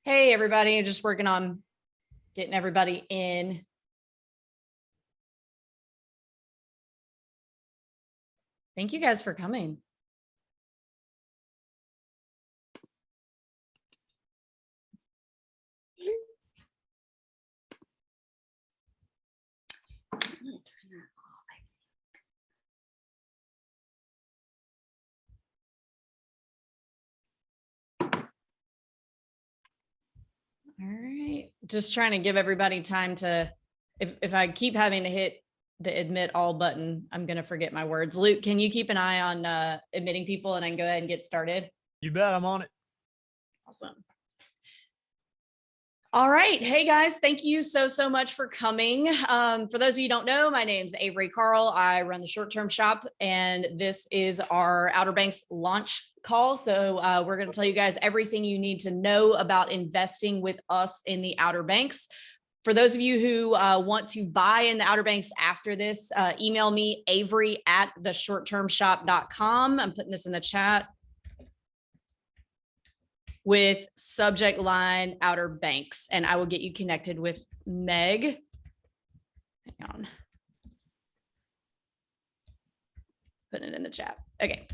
Hey, everybody, just working on getting everybody in. Thank you guys for coming. All right, just trying to give everybody time to, if I keep having to hit the admit all button, I'm going to forget my words. Luke, can you keep an eye on admitting people and I can go ahead and get started? You bet, I'm on it. Awesome. All right. Hey guys, thank you so much for coming. For those of you who don't know, my name's Avery Carl. I run the short-term shop and this is our Outer Banks launch call. So we're going to tell you guys everything you need to know about investing with us in the Outer Banks. For those of you who want to buy in the Outer Banks after this, email me avery@theshorttermshop.com. I'm putting this in the chat with subject line Outer Banks, and I will get you connected with Meg. Hang on. Putting it in the chat. Okay.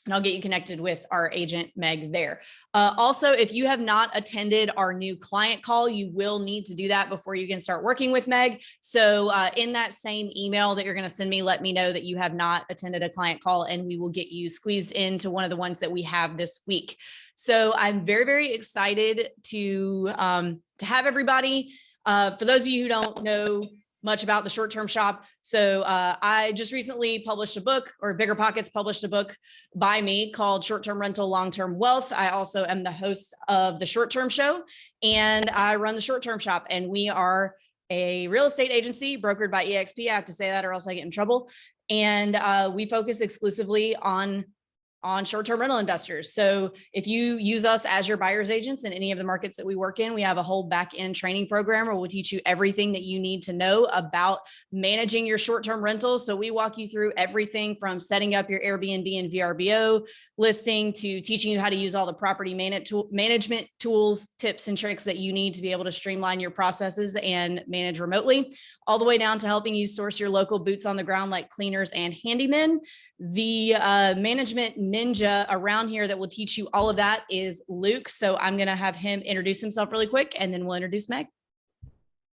And I'll get you connected with our agent, Meg, there. Also, if you have not attended our new client call, you will need to do that before you can start working with Meg. So in that same email that you're going to send me, let me know that you have not attended a client call and we will get you squeezed into one of the ones that we have this week. So I'm very excited to have everybody. For those of you who don't know much about the short-term shop. So I just recently published a book, or Bigger Pockets published a book by me called Short-Term Rental, Long-Term Wealth. I also am the host of the Short-Term Show and I run the short-term shop, and we are a real estate agency brokered by EXP. I have to say that or else I get in trouble. And we focus exclusively on short-term rental investors. So if you use us as your buyer's agents in any of the markets that we work in, we have a whole back-end training program where we'll teach you everything that you need to know about managing your short-term rentals. So we walk you through everything from setting up your Airbnb and VRBO listing to teaching you how to use all the property management tools, tips, and tricks that you need to be able to streamline your processes and manage remotely, all the way down to helping you source your local boots on the ground like cleaners and handymen. The management ninja around here that will teach you all of that is Luke. So I'm going to have him introduce himself really quick and then we'll introduce Meg.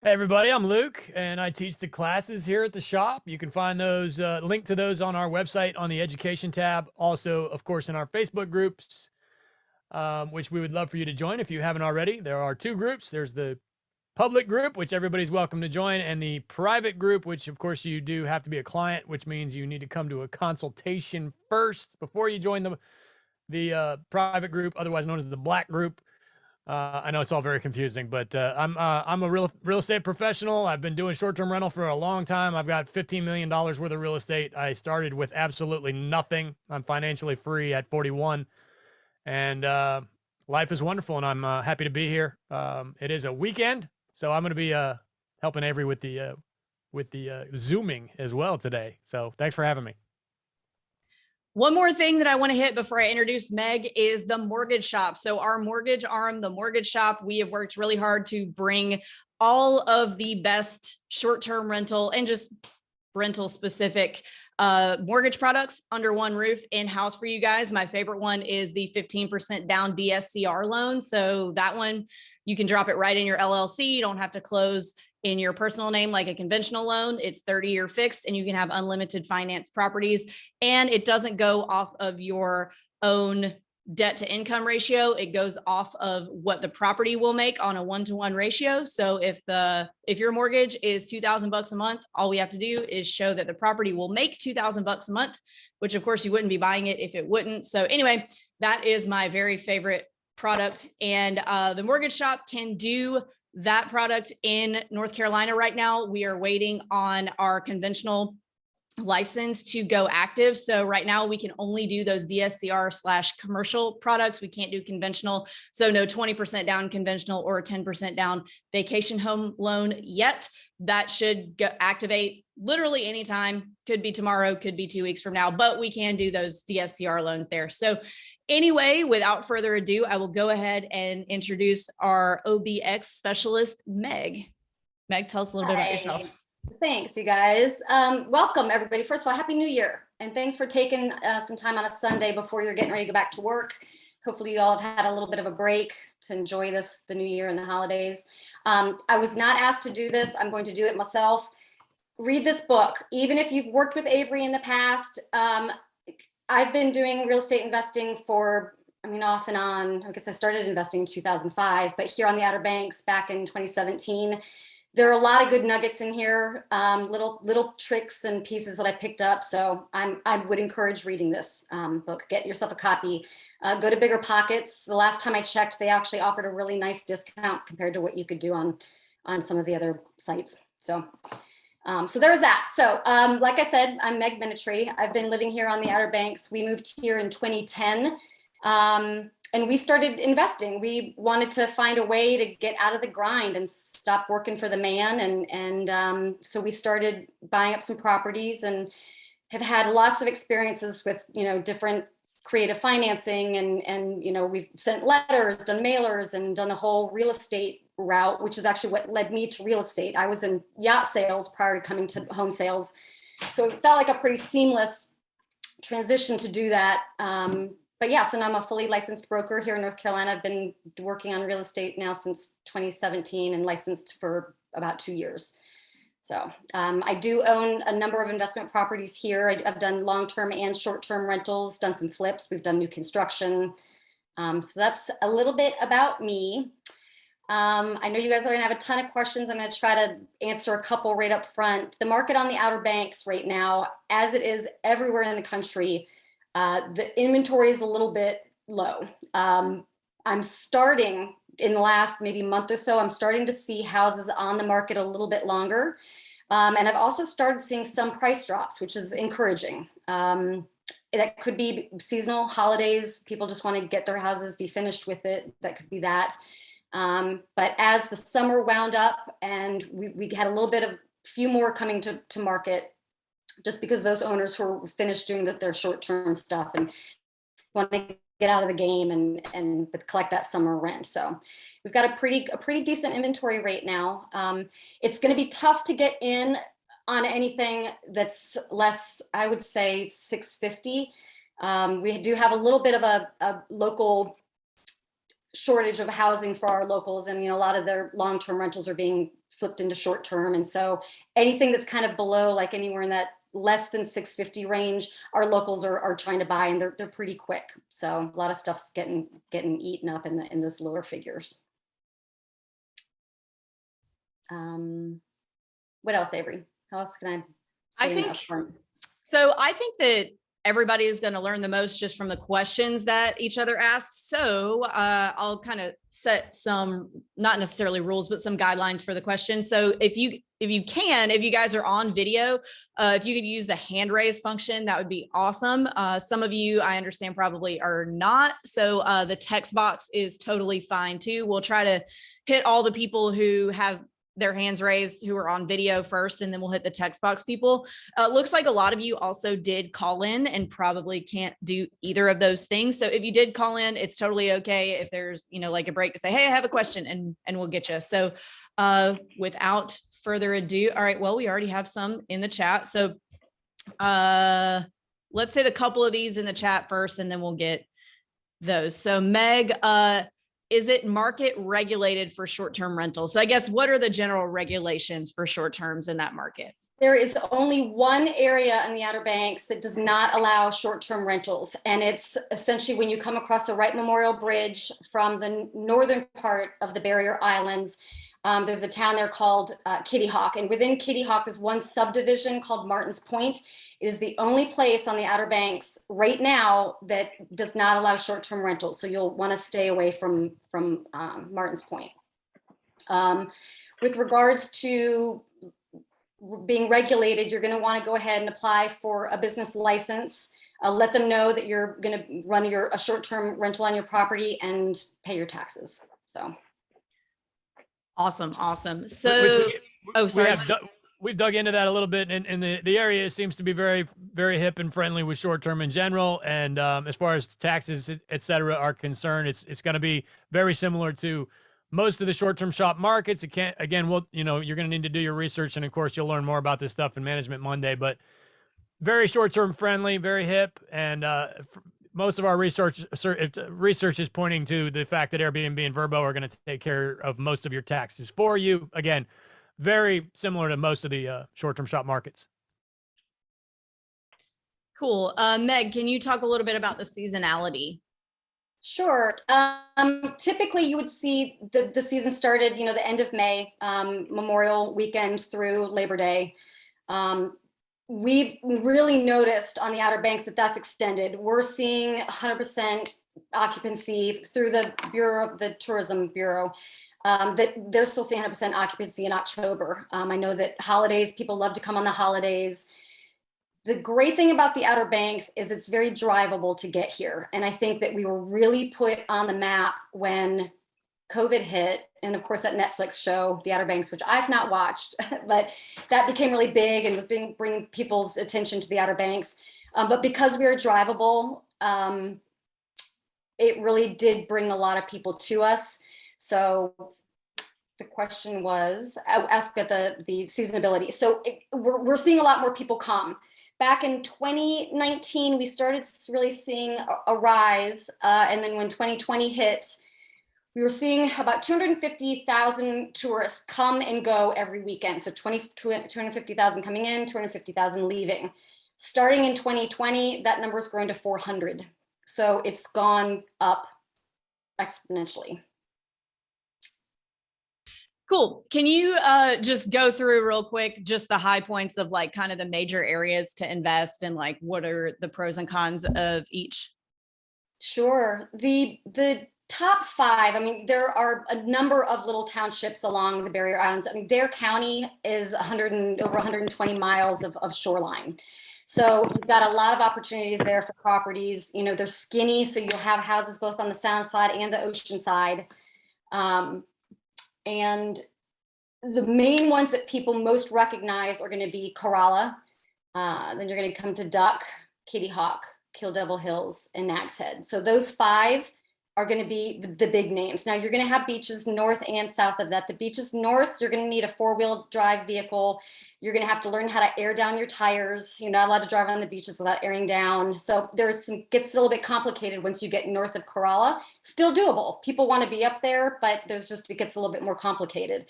Hey everybody, I'm Luke and I teach the classes here at the shop. You can find those, link to those on our website on the education tab. Also, of course, in our Facebook groups, which we would love for you to join if you haven't already. There are two groups. There's the public group, which everybody's welcome to join, and the private group, which of course you do have to be a client, which means you need to come to a consultation first before you join the private group, otherwise known as the black group. I know it's all very confusing, but I'm a real estate professional. I've been doing short-term rental for a long time. I've got $15 million worth of real estate. I started with absolutely nothing. I'm financially free at 41, and life is wonderful, and I'm happy to be here. It is a weekend. So I'm going to be helping Avery with the Zooming as well today. So thanks for having me. One more thing that I want to hit before I introduce Meg is the mortgage shop. So our mortgage arm, the mortgage shop, we have worked really hard to bring all of the best short-term rental and just rental specific mortgage products under one roof in-house for you guys. My favorite one is the 15% down DSCR loan. So that one, you can drop it right in your LLC. You don't have to close in your personal name like a conventional loan. It's 30-year fixed and you can have unlimited finance properties. And it doesn't go off of your own debt to income ratio. It goes off of what the property will make on a 1-to-1 ratio. So if your mortgage is $2,000 a month, all we have to do is show that the property will make $2,000 a month, which of course you wouldn't be buying it if it wouldn't. So anyway, that is my very favorite product. And the mortgage shop can do that product in North Carolina right now. We are waiting on our conventional license to go active. So right now we can only do those DSCR/commercial products. We can't do conventional. So no 20% down conventional or 10% down vacation home loan yet. That should go activate literally anytime. Could be tomorrow, could be 2 weeks from now, but we can do those DSCR loans there. So anyway, without further ado, I will go ahead and introduce our OBX specialist, Meg. Meg, tell us a little bit about yourself. Thanks, you guys. Welcome, everybody. First of all, Happy New Year. And thanks for taking some time on a Sunday before you're getting ready to go back to work. Hopefully you all have had a little bit of a break to enjoy the new year and the holidays. I was not asked to do this. I'm going to do it myself. Read this book. Even if you've worked with Avery in the past, I've been doing real estate investing for, off and on. I guess I started investing in 2005, but here on the Outer Banks back in 2017. There are a lot of good nuggets in here, little tricks and pieces that I picked up. So I would encourage reading this book. Get yourself a copy. Go to Bigger Pockets. The last time I checked, they actually offered a really nice discount compared to what you could do on some of the other sites. So there's that. So like I said, I'm Meg Minitry. I've been living here on the Outer Banks. We moved here in 2010. And we started investing. We wanted to find a way to get out of the grind and stop working for the man. And so we started buying up some properties and have had lots of experiences with, different creative financing. And we've sent letters, done mailers, and done the whole real estate route, which is actually what led me to real estate. I was in yacht sales prior to coming to home sales. So it felt like a pretty seamless transition to do that. But yeah, so now I'm a fully licensed broker here in North Carolina. I've been working on real estate now since 2017 and licensed for about 2 years. So I do own a number of investment properties here. I've done long-term and short-term rentals, done some flips. We've done new construction. So that's a little bit about me. I know you guys are gonna have a ton of questions. I'm gonna try to answer a couple right up front. The market on the Outer Banks right now, as it is everywhere in the country, the inventory is a little bit low. I'm starting in the last maybe month or so, I'm starting to see houses on the market a little bit longer. And I've also started seeing some price drops, which is encouraging. That could be seasonal holidays. People just want to get their houses, be finished with it. That could be that. But as the summer wound up and we had a little bit of few more coming to market, just because those owners who are finished doing their short-term stuff and want to get out of the game and collect that summer rent. So we've got a pretty decent inventory right now. It's going to be tough to get in on anything that's less, I would say 650. We do have a little bit of a local shortage of housing for our locals, and a lot of their long-term rentals are being flipped into short-term. And so anything that's kind of below, like anywhere in that less than 650 range, our locals are trying to buy, and they're pretty quick. So a lot of stuff's getting eaten up in those lower figures. What else, Avery? How else can I say upfront? So I think that everybody is going to learn the most just from the questions that each other asks. So I'll kind of set some, not necessarily rules, but some guidelines for the questions. So if you guys are on video, if you could use the hand raise function, that would be awesome. Some of you, I understand, probably are not. So the text box is totally fine too. We'll try to hit all the people who have their hands raised who are on video first, and then we'll hit the text box people. Looks like a lot of you also did call in and probably can't do either of those things. So if you did call in, it's totally okay if there's, like a break to say, hey, I have a question, and we'll get you. So without further ado, all right, well, we already have some in the chat. So let's hit a couple of these in the chat first, and then we'll get those. So Meg, is it market regulated for short-term rentals? So I guess what are the general regulations for short terms in that market? There is only one area in the Outer Banks that does not allow short-term rentals. And it's essentially when you come across the Wright Memorial Bridge from the northern part of the Barrier Islands, there's a town there called Kitty Hawk. And within Kitty Hawk is one subdivision called Martin's Point. It is the only place on the Outer Banks right now that does not allow short-term rentals. So you'll want to stay away from Martin's Point. With regards to being regulated, you're going to want to go ahead and apply for a business license. Let them know that you're going to run a short-term rental on your property and pay your taxes. So Awesome. Which So, oh, sorry. We've dug into that a little bit, and the area seems to be very, very hip and friendly with short-term in general. And as far as taxes, et cetera, are concerned, it's going to be very similar to most of the short-term shop markets. It can't, again, you're going to need to do your research, and of course, you'll learn more about this stuff in Management Monday. But very short-term friendly, very hip, and most of our research is pointing to the fact that Airbnb and Vrbo are going to take care of most of your taxes for you. Again, very similar to most of the short-term shop markets. Cool. Meg, can you talk a little bit about the seasonality? Sure. Typically, you would see the season started, the end of May, Memorial weekend through Labor Day. We've really noticed on the Outer Banks that that's extended. We're seeing 100% occupancy through the Tourism Bureau. That they're still seeing 100% occupancy in October. I know that holidays, people love to come on the holidays. The great thing about the Outer Banks is it's very drivable to get here. And I think that we were really put on the map when COVID hit. And of course, that Netflix show, The Outer Banks, which I've not watched, but that became really big and was bringing people's attention to the Outer Banks. But because we are drivable, it really did bring a lot of people to us. So the question was, I asked about the seasonability. So we're seeing a lot more people come. Back in 2019, we started really seeing a rise. And then when 2020 hit, we were seeing about 250,000 tourists come and go every weekend. So 250,000 coming in, 250,000 leaving. Starting in 2020, that number is growing to 400. So it's gone up exponentially. Cool. Can you just go through real quick, just the high points of like kind of the major areas to invest and like what are the pros and cons of each? Sure. The top 5, I mean, there are a number of little townships along the barrier islands. I mean, Dare County is over 120 miles of shoreline. So you've got a lot of opportunities there for properties. They're skinny, so you'll have houses both on the sound side and the ocean side. And the main ones that people most recognize are going to be Corolla. Then you're going to come to Duck, Kitty Hawk, Kill Devil Hills, and Nag's Head. So those 5 are going to be the big names. Now you're going to have beaches north and south of that. The beaches north, you're going to need a 4-wheel drive vehicle. You're going to have to learn how to air down your tires. You're not allowed to drive on the beaches without airing down. So gets a little bit complicated once you get north of Corolla. Still doable. People want to be up there, but it gets a little bit more complicated.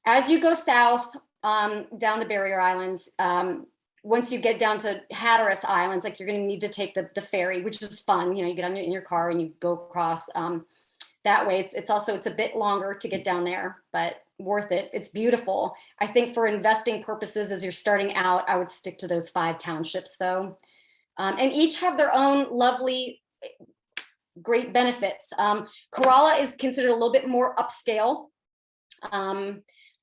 As you go south down the barrier islands, once you get down to Hatteras Islands, like you're going to need to take the ferry, which is fun. You get in your car and you go across that way. It's a bit longer to get down there, but worth it. It's beautiful. I think for investing purposes, as you're starting out, I would stick to those 5 townships though. And each have their own lovely, great benefits. Corolla is considered a little bit more upscale.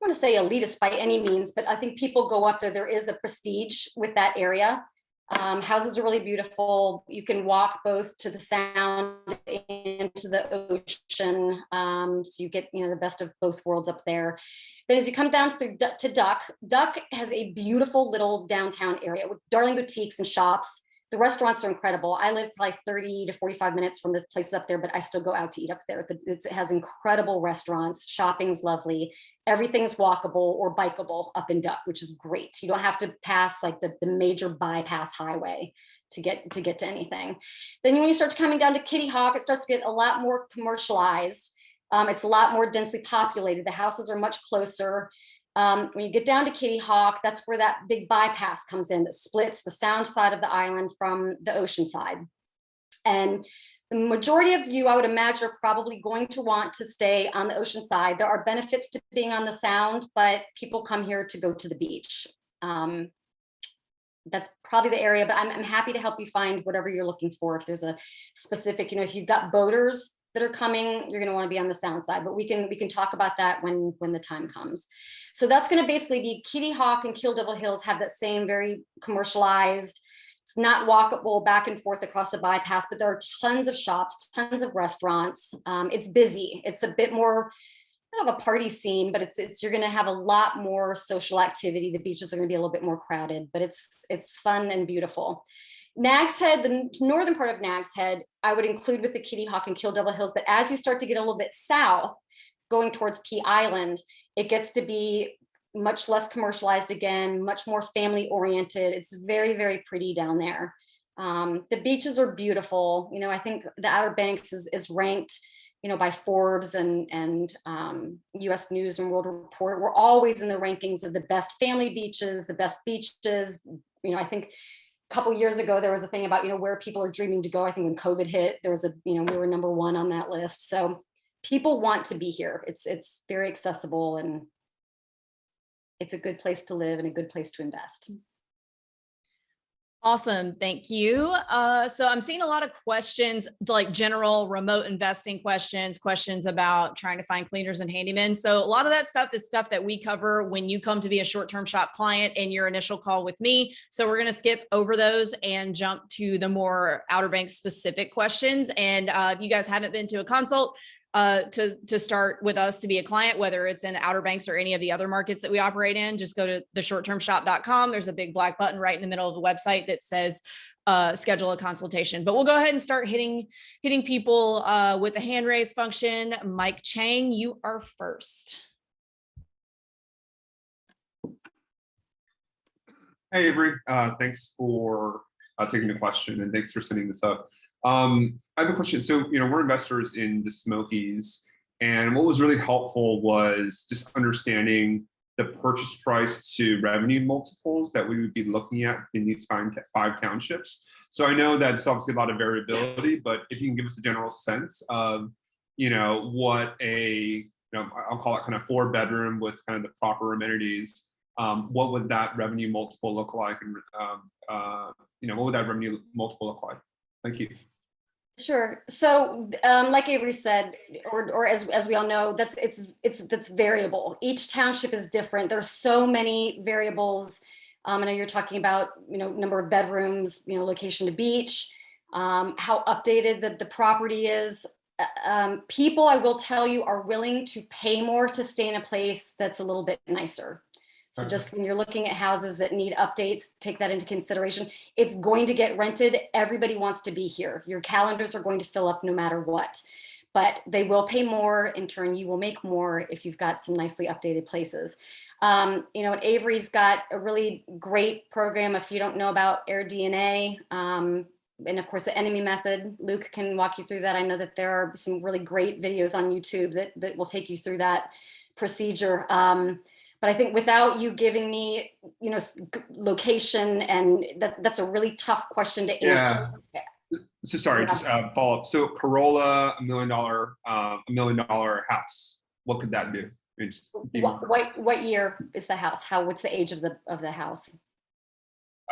I want to say elitist by any means, but I think people go up there. There is a prestige with that area. Houses are really beautiful. You can walk both to the sound and to the ocean. So you get, the best of both worlds up there. Then as you come down to Duck, Duck has a beautiful little downtown area with darling boutiques and shops. The restaurants are incredible. I live probably 30 to 45 minutes from the places up there, but I still go out to eat up there. It has incredible restaurants. Shopping's lovely. Everything's walkable or bikeable up in Duck, which is great. You don't have to pass like the major bypass highway to get to anything. Then when you start coming down to Kitty Hawk, it starts to get a lot more commercialized. It's a lot more densely populated. The houses are much closer. When you get down to Kitty Hawk, that's where that big bypass comes in that splits the sound side of the island from the ocean side. And the majority of you, I would imagine, are probably going to want to stay on the ocean side. There are benefits to being on the sound, but people come here to go to the beach. That's probably the area, but I'm happy to help you find whatever you're looking for. If there's a specific, if you've got boaters, that are coming, you're going to want to be on the sound side, but we can talk about that when the time comes. So that's going to basically be Kitty Hawk and Kill Devil Hills have that same very commercialized. It's not walkable back and forth across the bypass, but there are tons of shops, tons of restaurants. It's busy. It's a bit more kind of a party scene, but it's you're going to have a lot more social activity. The beaches are going to be a little bit more crowded, but it's fun and beautiful. Nags Head, the northern part of Nags Head, I would include with the Kitty Hawk and Kill Devil Hills. But as you start to get a little bit south, going towards Pea Island, it gets to be much less commercialized again, much more family oriented. It's very, very pretty down there. The beaches are beautiful. You know, I think the Outer Banks is ranked, you know, by Forbes and US News and World Report. We're always in the rankings of the best family beaches, the best beaches. You know, I think a couple years ago, there was a thing about, you know, where people are dreaming to go. I think when COVID hit, there was we were #1 on that list. So people want to be here. It's very accessible, and it's a good place to live and a good place to invest. Awesome. Thank you. So I'm seeing a lot of questions, like general remote investing questions about trying to find cleaners and handymen. So a lot of that stuff is stuff that we cover when you come to be a short-term shop client in your initial call with me. So we're going to skip over those and jump to the more Outer Banks specific questions. And if you guys haven't been to a consult, to start with us to be a client, whether it's in the Outer Banks or any of the other markets that we operate in, just go to theshorttermshop.com. There's a big black button right in the middle of the website that says schedule a consultation. But we'll go ahead and start hitting people with the hand raise function. Mike Chang, you are first. Hey, Avery. Thanks for taking the question, and thanks for setting this up. I have a question. So, we're investors in the Smokies, and what was really helpful was just understanding the purchase price to revenue multiples that we would be looking at in these five townships. So I know that it's obviously a lot of variability, but if you can give us a general sense of, what I'll call it kind of 4-bedroom with kind of the proper amenities, what would that revenue multiple look like? And, what would that revenue multiple look like? Thank you. Sure. So, like Avery said, or as we all know, that's variable. Each township is different. There's so many variables. I know you're talking about, number of bedrooms, location to beach, how updated the property is. People, I will tell you, are willing to pay more to stay in a place that's a little bit nicer. So just when you're looking at houses that need updates, take that into consideration. It's going to get rented. Everybody wants to be here. Your calendars are going to fill up no matter what, but they will pay more. In turn, you will make more if you've got some nicely updated places. Avery's got a really great program. If you don't know about AirDNA, and of course the enemy method, Luke can walk you through that. I know that there are some really great videos on YouTube that will take you through that procedure. But I think without you giving me, location, and that's a really tough question to answer. Yeah. So sorry, just follow up. So Corolla, $1 million house. What could that do? What year is the house? What's the age of the house?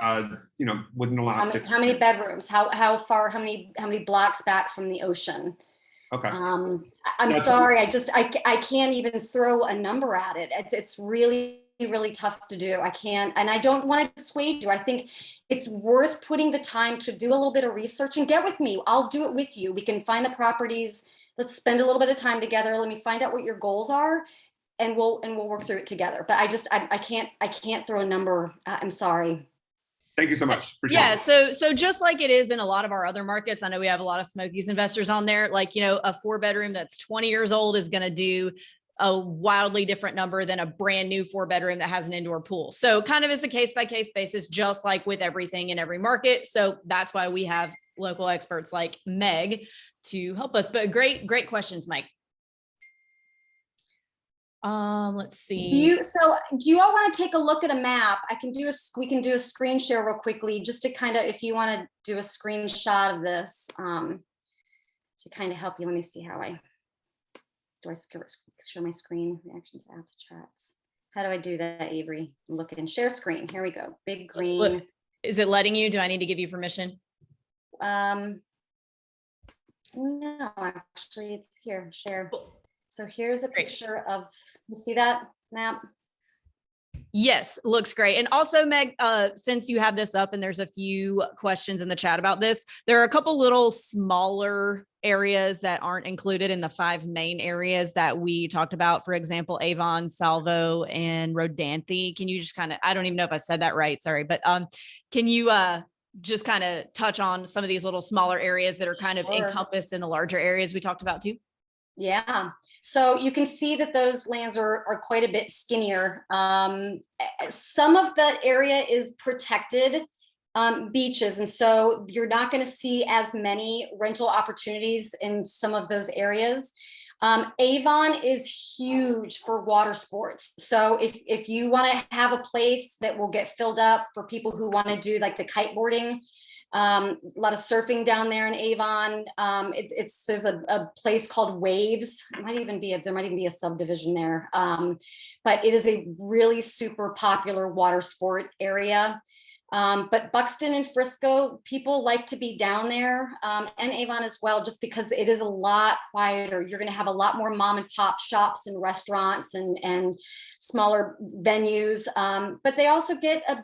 Within the last. How many bedrooms? How far? How many blocks back from the ocean? Okay. I'm sorry. I can't even throw a number at it. It's really, really tough to do. I can't, and I don't want to dissuade you. I think it's worth putting the time to do a little bit of research and get with me. I'll do it with you. We can find the properties. Let's spend a little bit of time together. Let me find out what your goals are, and we'll work through it together. But I can't throw a number. I'm sorry. Thank you so much. Yeah. So just like it is in a lot of our other markets, I know we have a lot of Smokies investors on there. Like, a 4-bedroom that's 20 years old is going to do a wildly different number than a brand new 4-bedroom that has an indoor pool. So kind of is a case by case basis, just like with everything in every market. So that's why we have local experts like Meg to help us. But great questions, Mike. Let's see. Do you all want to take a look at a map? We can do a screen share real quickly, just to kind of, if you want to do a screenshot of this, to kind of help you. Let me see how do I share my screen? Reactions, apps, chats. How do I do that, Avery? Look and share screen. Here we go. Big green. Look, is it letting you? Do I need to give you permission? No, actually, it's here. Share. Cool. So here's a Great. picture of. You see that map? Yes, looks great. And also, Meg, since you have this up and there's a few questions in the chat about this, there are a couple little smaller areas that aren't included in the 5 main areas that we talked about. For example, Avon, Salvo, and Rodanthe. Can you just kind of, I don't even know if I said that right, sorry, but can you just kind of touch on some of these little smaller areas that are kind of Sure. encompassed in the larger areas we talked about too? Yeah, so you can see that those lands are quite a bit skinnier. Some of that area is protected beaches, and so you're not going to see as many rental opportunities in some of those areas. Avon is huge for water sports. So if you want to have a place that will get filled up for people who want to do like the kiteboarding, a lot of surfing down there in Avon. There's a place called Waves. There might even be a subdivision there. But it is a really super popular water sport area. But Buxton and Frisco, people like to be down there, and Avon as well, just because it is a lot quieter. You're going to have a lot more mom and pop shops and restaurants and smaller venues. But they also get a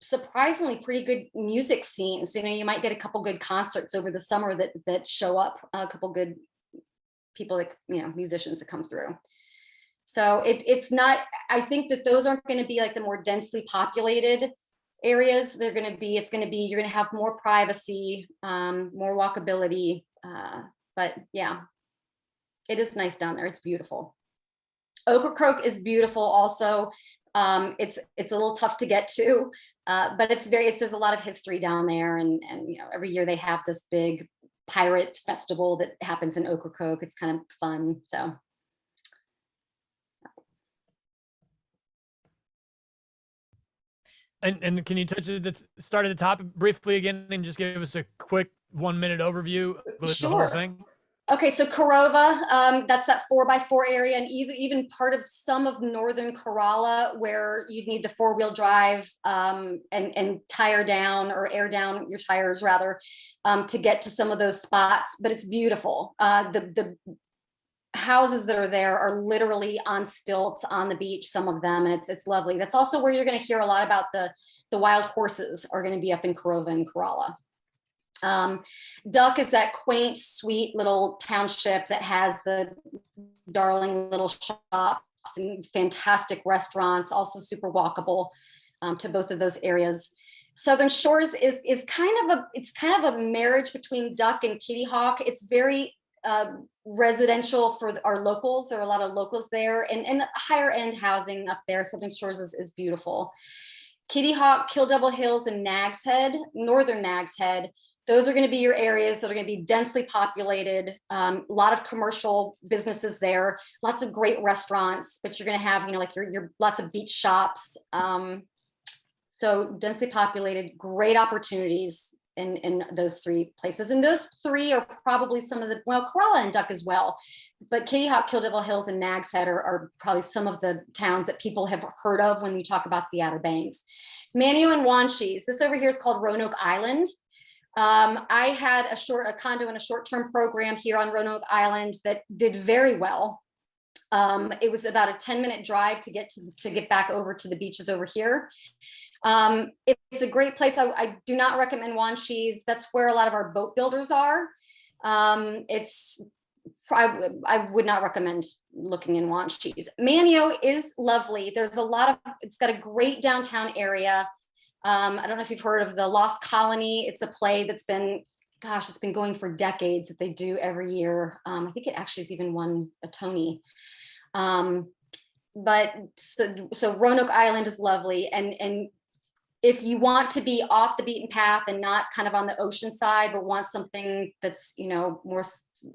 surprisingly pretty good music scenes. You might get a couple good concerts over the summer that show up, a couple good people that, musicians that come through. So it's not, I think that those aren't going to be like the more densely populated areas. You're going to have more privacy, more walkability. But yeah, it is nice down there. It's beautiful. Ocracoke is beautiful also. It's a little tough to get to, but there's a lot of history down there, and every year they have this big pirate festival that happens in Ocracoke. It's kind of fun. So. And can you start at the top briefly again and just give us a quick 1-minute overview of the whole thing? Okay, so Corova, that's that 4x4 area, and even part of some of northern Kerala where you'd need the 4-wheel drive and tire down or air down your tires rather to get to some of those spots. But it's beautiful. The houses that are there are literally on stilts on the beach, some of them, and it's lovely. That's also where you're going to hear a lot about the wild horses are going to be up in Corova and Kerala. Duck is that quaint, sweet little township that has the darling little shops and fantastic restaurants, also super walkable to both of those areas. Southern Shores is kind of a marriage between Duck and Kitty Hawk. It's very residential for our locals. There are a lot of locals there, and higher end housing up there. Southern Shores is beautiful. Kitty Hawk, Kill Devil Hills, and Nags Head, northern Nags Head. Those are going to be your areas that are going to be densely populated. A lot of commercial businesses there, lots of great restaurants, but you're going to have, like your lots of beach shops. So densely populated, great opportunities in those 3 places. And those 3 are probably some of Kerala and Duck as well. But Kitty Hawk, Kill Devil Hills, and Nags Head are probably some of the towns that people have heard of when you talk about the Outer Banks. Manio and Wanchese. This over here is called Roanoke Island. I had a condo in a short-term program here on Roanoke Island that did very well. It was about a 10-minute drive to get back over to the beaches over here. It's a great place. I do not recommend Wanchese. That's where a lot of our boat builders are. I would not recommend looking in Wanchese. Manio is lovely. It's got a great downtown area. I don't know if you've heard of the Lost Colony. It's a play that's been going for decades that they do every year. I think it actually has even won a Tony. But so Roanoke Island is lovely. And if you want to be off the beaten path and not kind of on the ocean side, but want something that's, more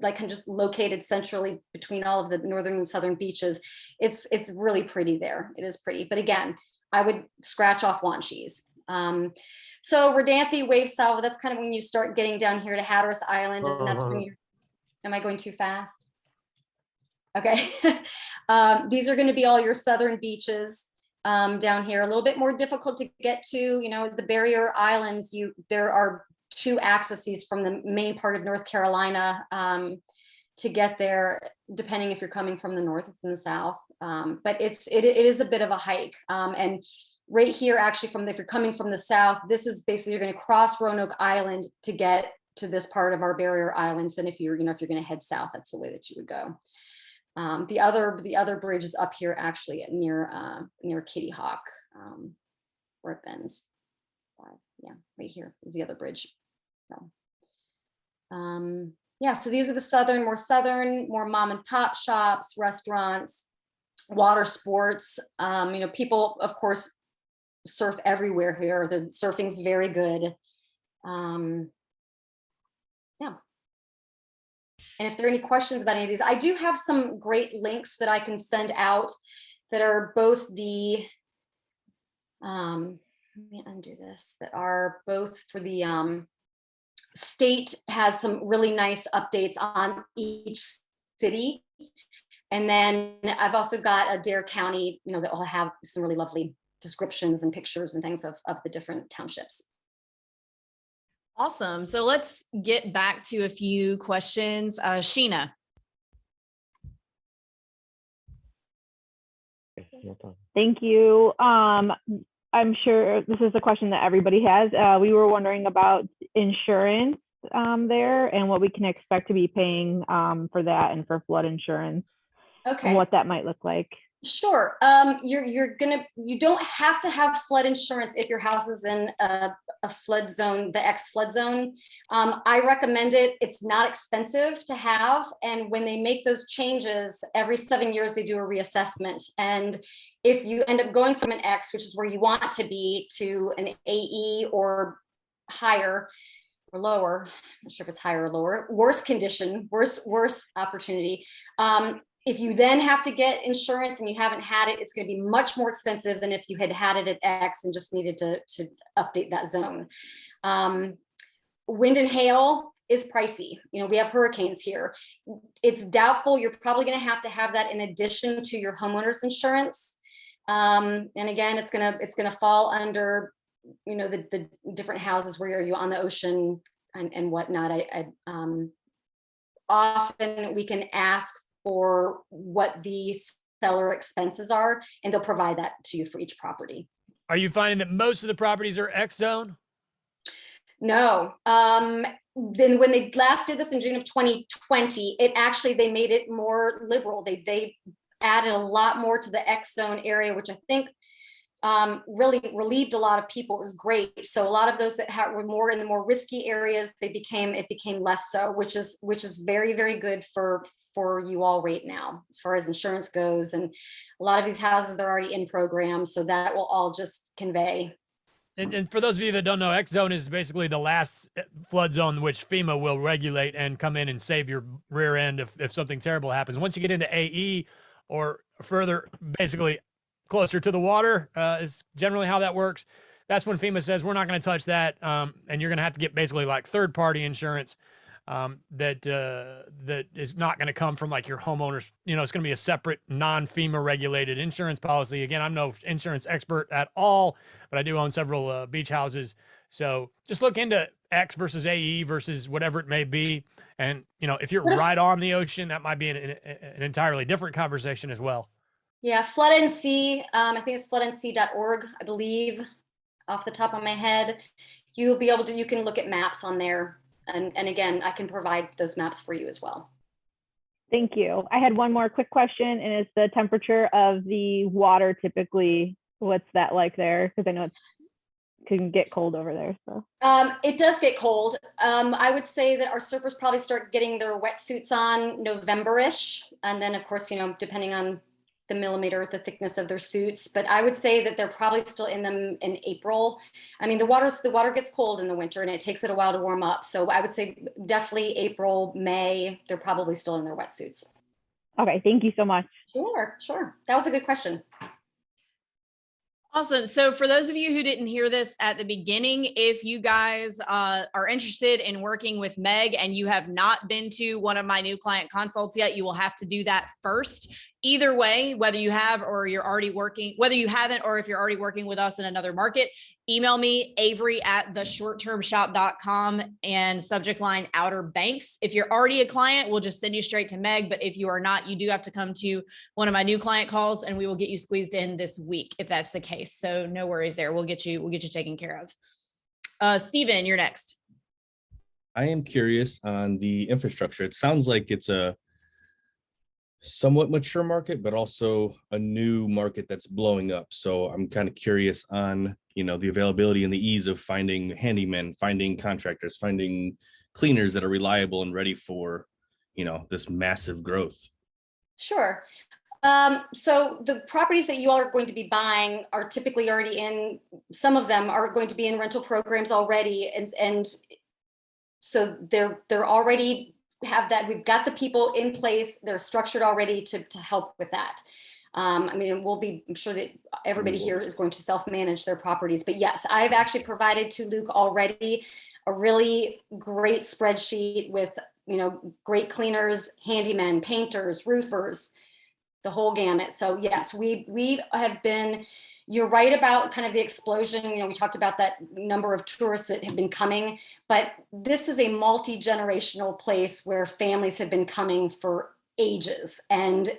like kind of just located centrally between all of the northern and southern beaches, it's really pretty there. It is pretty. But again, I would scratch off Wanchese. So Rodanthe, Wave Salvo, that's kind of when you start getting down here to Hatteras Island, and that's when am I going too fast? Okay. These are going to be all your southern beaches down here, a little bit more difficult to get to, the barrier islands. There are 2 accesses from the main part of North Carolina to get there, depending if you're coming from the north or from the south. But it is a bit of a hike. And right here, actually, if you're coming from the south, this is basically, you're going to cross Roanoke Island to get to this part of our barrier islands. And if you're going to head south, that's the way that you would go. The other bridge is up here, actually, near Kitty Hawk, where it bends. Yeah, right here is the other bridge. So, yeah, so these are the more mom and pop shops, restaurants, water sports. People, of course, surf everywhere here. The surfing's very good. Yeah. And if there are any questions about any of these, I do have some great links that I can send out that are both the, let me undo this, that are both for the state has some really nice updates on each city. And then I've also got a Dare County, that will have some really lovely descriptions and pictures and things of the different townships. Awesome. So let's get back to a few questions. Sheena. Thank you. I'm sure this is a question that everybody has. We were wondering about insurance there and what we can expect to be paying for that and for flood insurance. Okay. And what that might look like. Sure. You don't have to have flood insurance if your house is in a flood zone, the X flood zone. I recommend it. It's not expensive to have. And when they make those changes, every 7 years, they do a reassessment. And if you end up going from an X, which is where you want to be, to an AE or higher or lower, I'm not sure if it's higher or lower, worse condition, worse opportunity. If you then have to get insurance and you haven't had it, it's going to be much more expensive than if you had it at X and just needed to update that zone. Wind and hail is pricey. We have hurricanes here. It's doubtful. You're probably going to have that in addition to your homeowner's insurance. And again, it's gonna fall under, the different houses where you're on the ocean and whatnot. Often we can ask for what the seller expenses are, and they'll provide that to you for each property. Are you finding that most of the properties are X zone? No. Then when they last did this in June of 2020, they made it more liberal. They added a lot more to the X zone area, which I think really relieved a lot of people. It was great. So a lot of those that were more in the more risky areas, it became less so, which is very, very good for you all right now, as far as insurance goes. And a lot of these houses, they're already in programs, so that will all just convey. And for those of you that don't know, X zone is basically the last flood zone which FEMA will regulate and come in and save your rear end if something terrible happens. Once you get into AE or further, basically closer to the water is generally how that works. That's when FEMA says, we're not going to touch that. And you're going to have to get basically like third-party insurance that is not going to come from like your homeowners. It's going to be a separate non-FEMA regulated insurance policy. Again, I'm no insurance expert at all, but I do own several beach houses. So just look into X versus AE versus whatever it may be. And, if you're right on the ocean, that might be an entirely different conversation as well. Yeah, Flood and Sea, I think it's floodandsea.org, I believe, off the top of my head. You can look at maps on there. And again, I can provide those maps for you as well. Thank you. I had one more quick question, and it's the temperature of the water typically. What's that like there? Because I know it can get cold over there. So it does get cold. I would say that our surfers probably start getting their wetsuits on November-ish. And then of course, depending on the millimeter, the thickness of their suits, but I would say that they're probably still in them in April. I mean, the water gets cold in the winter and it takes it a while to warm up. So I would say definitely April, May, they're probably still in their wetsuits. Okay, thank you so much. Sure. That was a good question. Awesome. So for those of you who didn't hear this at the beginning, if you guys are interested in working with Meg and you have not been to one of my new client consults yet, you will have to do that first. either way, whether you have or you're already working, whether you haven't or if you're already working with us in another market, email me, avery@theshorttermshop.com, and subject line Outer Banks. If you're already a client, we'll just send you straight to Meg. But if you are not, you do have to come to one of my new client calls, and we will get you squeezed in this week if that's the case. So no worries there. We'll get you taken care of. Steven, you're next. I am curious on the infrastructure. It sounds like it's a somewhat mature market, but also a new market that's blowing up. So I'm kind of curious on, the availability and the ease of finding handymen, finding contractors, finding cleaners that are reliable and ready for, this massive growth. Sure. So the properties that you all are going to be buying are typically already in, some of them are going to be in rental programs already. And so they're already have that. We've got the people in place. They're structured already to help with that. I'm sure that everybody here is going to self-manage their properties, but yes, I've actually provided to Luke already a really great spreadsheet with, great cleaners, handymen, painters, roofers, the whole gamut. So yes, we have been, you're right about kind of the explosion. We talked about that number of tourists that have been coming, but this is a multi-generational place where families have been coming for ages. And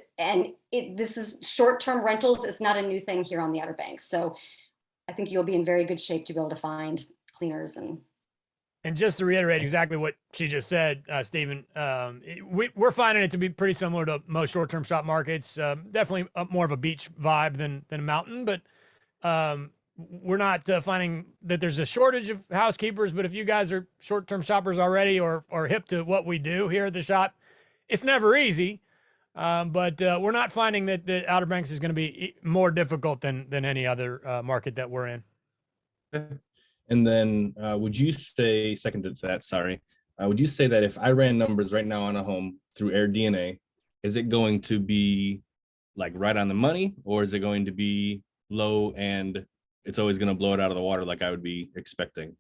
this is short-term rentals. It's not a new thing here on the Outer Banks. So I think you'll be in very good shape to be able to find cleaners. And just to reiterate exactly what she just said, Stephen, we're finding it to be pretty similar to most short-term shop markets. Definitely more of a beach vibe than a mountain, but we're not finding that there's a shortage of housekeepers. But if you guys are short-term shoppers already or hip to what we do here at the shop, it's never easy. But we're not finding that the Outer Banks is going to be more difficult than any other market that we're in. And then would you say, second to that, sorry, would you say that if I ran numbers right now on a home through AirDNA, is it going to be like right on the money, or is it going to be low and it's always going to blow it out of the water like I would be expecting?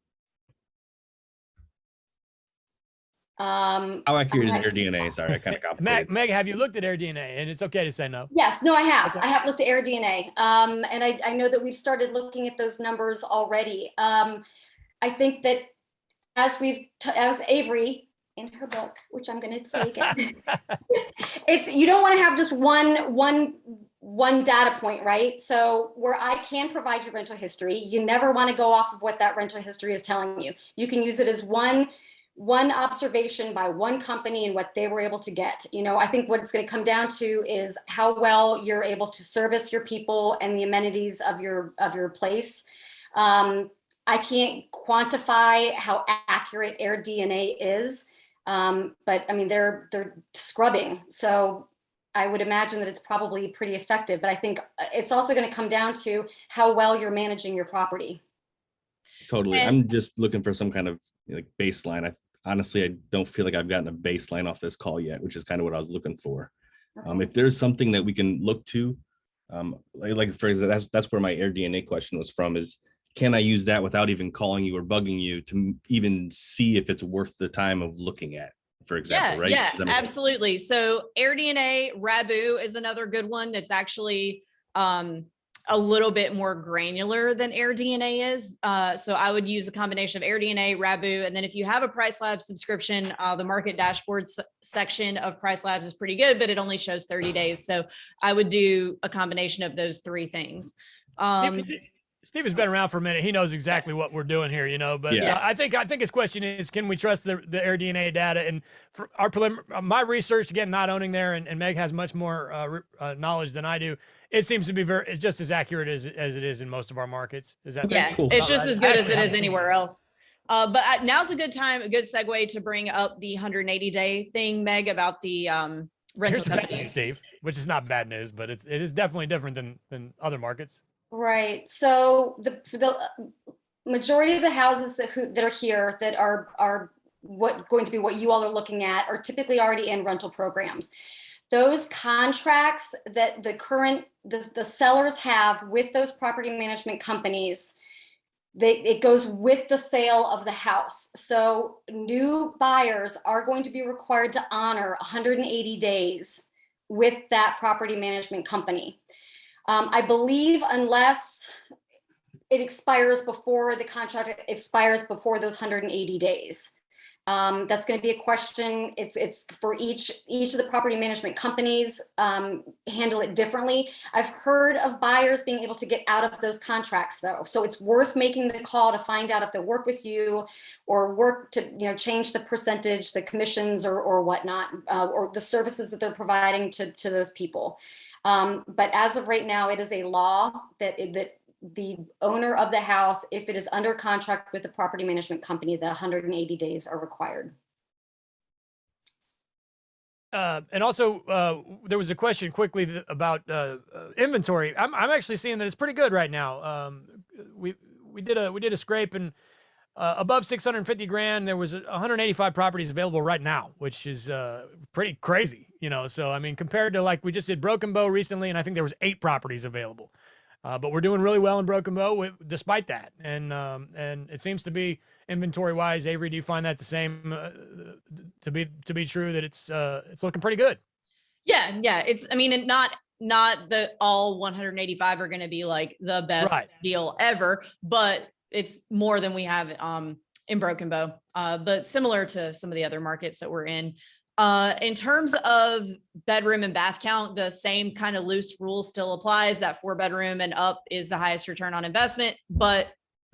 How accurate is AirDNA? Sorry, I kind of complicated. Meg, have you looked at AirDNA? And it's okay to say no. Yes, no, I have. Okay. I have looked at AirDNA. And I know that we've started looking at those numbers already. I think that as Avery in her book, which I'm going to say again, you don't want to have just one data point, right? So where I can provide you rental history, you never want to go off of what that rental history is telling you. You can use it as one observation by one company and what they were able to get. I think what it's going to come down to is how well you're able to service your people and the amenities of your place. I can't quantify how accurate AirDNA is, but I mean, they're scrubbing. So I would imagine that it's probably pretty effective, but I think it's also going to come down to how well you're managing your property. Totally. I'm just looking for some kind of baseline. Honestly, I don't feel like I've gotten a baseline off this call yet, which is kind of what I was looking for. Okay. If there's something that we can look to, like for example, that's where my AirDNA question was from, is can I use that without even calling you or bugging you to even see if it's worth the time of looking at, for example, right? Yeah, absolutely. So AirDNA, Rabu is another good one that's actually a little bit more granular than AirDNA is. So I would use a combination of AirDNA, Rabu, and then if you have a PriceLabs subscription, the market dashboard section of PriceLabs is pretty good, but it only shows 30 days. So I would do a combination of those three things. Steven's been around for a minute. He knows exactly what we're doing here, but Yeah. I think his question is, can we trust the AirDNA data? And for our my research, again, not owning there, and Meg has much more knowledge than I do. It seems to be just as accurate as it is in most of our markets. Is that cool? It's just as good as it is Actually, anywhere else. But now's a good segue to bring up the 180-day thing, Meg, about the rental Here's the bad news, companies. Steve, which is not bad news, but it is definitely different than other markets. Right. So the majority of the houses that are here that are going to be what you all are looking at are typically already in rental programs. Those contracts that the sellers have with those property management companies, it goes with the sale of the house. So new buyers are going to be required to honor 180 days with that property management company. I believe unless it expires before the contract expires before those 180 days. That's going to be a question. It's for each of the property management companies handle it differently. I've heard of buyers being able to get out of those contracts though. So it's worth making the call to find out if they'll work with you or work to, change the percentage, the commissions or whatnot, or the services that they're providing to those people. But as of right now, it is a law that the owner of the house, if it is under contract with the property management company, the 180 days are required. And also, there was a question quickly about inventory. I'm actually seeing that it's pretty good right now. We did a scrape, and above 650 grand, there was 185 properties available right now, which is pretty crazy, So I mean, compared to like we just did Broken Bow recently, and I think there was 8 properties available. But we're doing really well in Broken Bow despite that. And it seems to be inventory wise. Avery, do you find that the same to be true, that it's looking pretty good? Yeah. Not that all 185 are going to be like the best deal ever, but it's more than we have in Broken Bow, but similar to some of the other markets that we're in. In terms of bedroom and bath count, the same kind of loose rule still applies. That 4-bedroom and up is the highest return on investment, but